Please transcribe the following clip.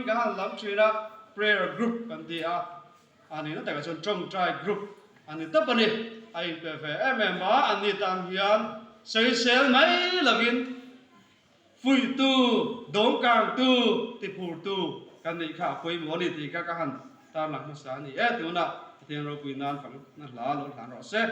in ka han lam thina prayer group kan ti a ani na ta ka chon trong trai group ani tapani ai pe fe MMA ani tam hian sei sel mai lovin fui tu dong kang tu ti phur tu kan ni kha poi mo ni ti ka han ta lak ma sa ni tu na tiang ro pui nan phang na la lo han ro se